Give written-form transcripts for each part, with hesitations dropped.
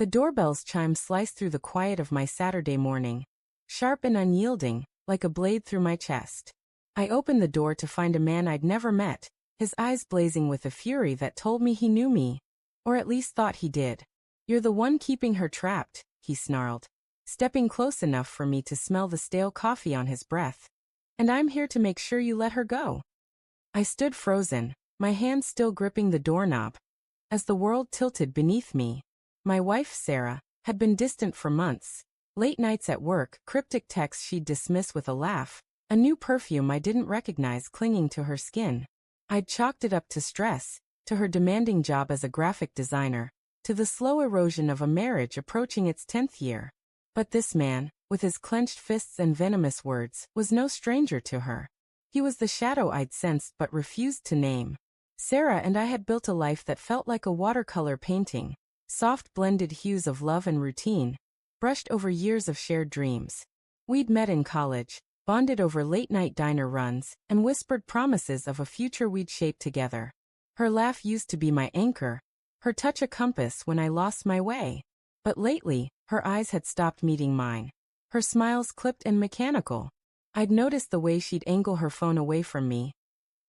The doorbell's chime sliced through the quiet of my Saturday morning, sharp and unyielding, like a blade through my chest. I opened the door to find a man I'd never met, his eyes blazing with a fury that told me he knew me. Or at least thought he did. "You're the one keeping her trapped," he snarled, stepping close enough for me to smell the stale coffee on his breath. "And I'm here to make sure you let her go." I stood frozen, my hand still gripping the doorknob, as the world tilted beneath me. My wife, Sarah, had been distant for months. Late nights at work, cryptic texts she'd dismiss with a laugh, a new perfume I didn't recognize clinging to her skin. I'd chalked it up to stress, to her demanding job as a graphic designer, to the slow erosion of a marriage approaching its 10th year. But this man, with his clenched fists and venomous words, was no stranger to her. He was the shadow I'd sensed but refused to name. Sarah and I had built a life that felt like a watercolor painting, soft blended hues of love and routine, brushed over years of shared dreams. We'd met in college, bonded over late-night diner runs, and whispered promises of a future we'd shape together. Her laugh used to be my anchor, her touch a compass when I lost my way. But lately, her eyes had stopped meeting mine. Her smiles clipped and mechanical. I'd noticed the way she'd angle her phone away from me,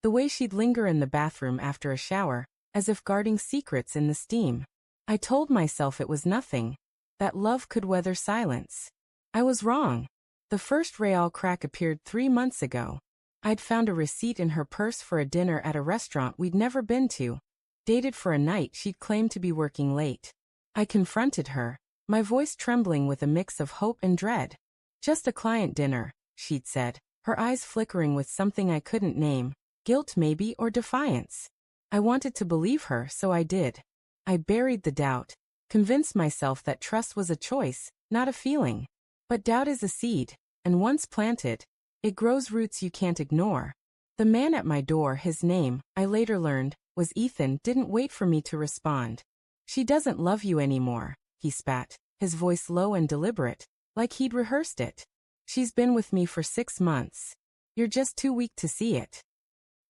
the way she'd linger in the bathroom after a shower, as if guarding secrets in the steam. I told myself it was nothing, that love could weather silence. I was wrong. The first real crack appeared 3 months ago. I'd found a receipt in her purse for a dinner at a restaurant we'd never been to, dated for a night she'd claimed to be working late. I confronted her, my voice trembling with a mix of hope and dread. "Just a client dinner," she'd said, her eyes flickering with something I couldn't name, guilt maybe or defiance. I wanted to believe her, so I did. I buried the doubt, convinced myself that trust was a choice, not a feeling. But doubt is a seed, and once planted, it grows roots you can't ignore. The man at my door, his name, I later learned, was Ethan, didn't wait for me to respond. "She doesn't love you anymore," he spat, his voice low and deliberate, like he'd rehearsed it. "She's been with me for 6 months. You're just too weak to see it."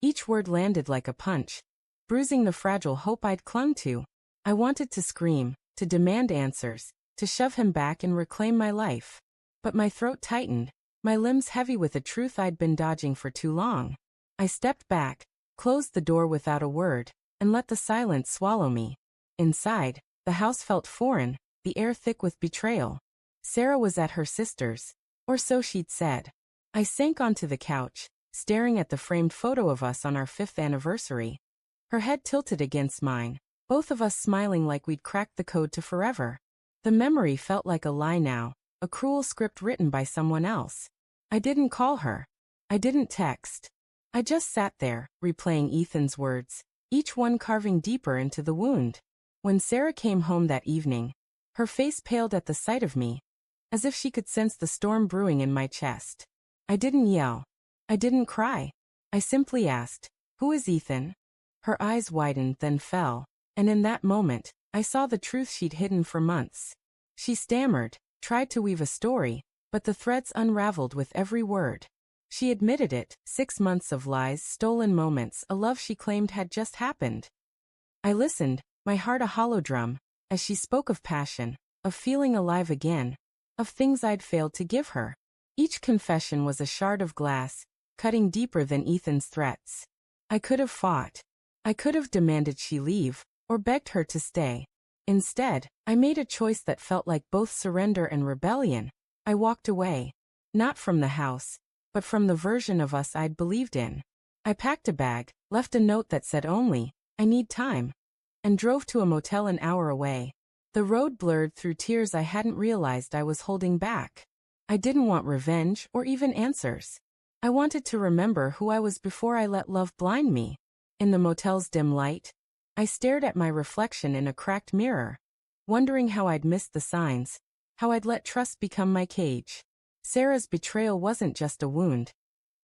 Each word landed like a punch, bruising the fragile hope I'd clung to. I wanted to scream, to demand answers, to shove him back and reclaim my life. But my throat tightened, my limbs heavy with a truth I'd been dodging for too long. I stepped back, closed the door without a word, and let the silence swallow me. Inside, the house felt foreign, the air thick with betrayal. Sarah was at her sister's, or so she'd said. I sank onto the couch, staring at the framed photo of us on our 5th anniversary. Her head tilted against mine, both of us smiling like we'd cracked the code to forever. The memory felt like a lie now, a cruel script written by someone else. I didn't call her. I didn't text. I just sat there, replaying Ethan's words, each one carving deeper into the wound. When Sarah came home that evening, her face paled at the sight of me, as if she could sense the storm brewing in my chest. I didn't yell. I didn't cry. I simply asked, "Who is Ethan?" Her eyes widened, then fell, and in that moment, I saw the truth she'd hidden for months. She stammered, tried to weave a story, but the threads unraveled with every word. She admitted it, 6 months of lies, stolen moments, a love she claimed had just happened. I listened, my heart a hollow drum, as she spoke of passion, of feeling alive again, of things I'd failed to give her. Each confession was a shard of glass, cutting deeper than Ethan's threats. I could have fought. I could have demanded she leave, or begged her to stay. Instead, I made a choice that felt like both surrender and rebellion. I walked away. Not from the house, but from the version of us I'd believed in. I packed a bag, left a note that said only, "I need time," and drove to a motel an hour away. The road blurred through tears I hadn't realized I was holding back. I didn't want revenge or even answers. I wanted to remember who I was before I let love blind me. In the motel's dim light, I stared at my reflection in a cracked mirror, wondering how I'd missed the signs, how I'd let trust become my cage. Sarah's betrayal wasn't just a wound.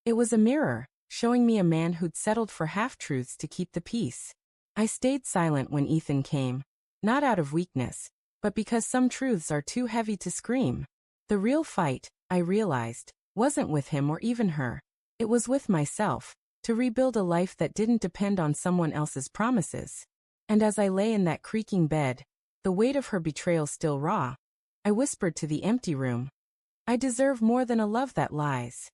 It was a mirror, showing me a man who'd settled for half-truths to keep the peace. I stayed silent when Ethan came, not out of weakness, but because some truths are too heavy to scream. The real fight, I realized, wasn't with him or even her. It was with myself, to rebuild a life that didn't depend on someone else's promises. And as I lay in that creaking bed, the the weight of her betrayal still raw, I whispered to the empty room. I deserve more than a love that lies.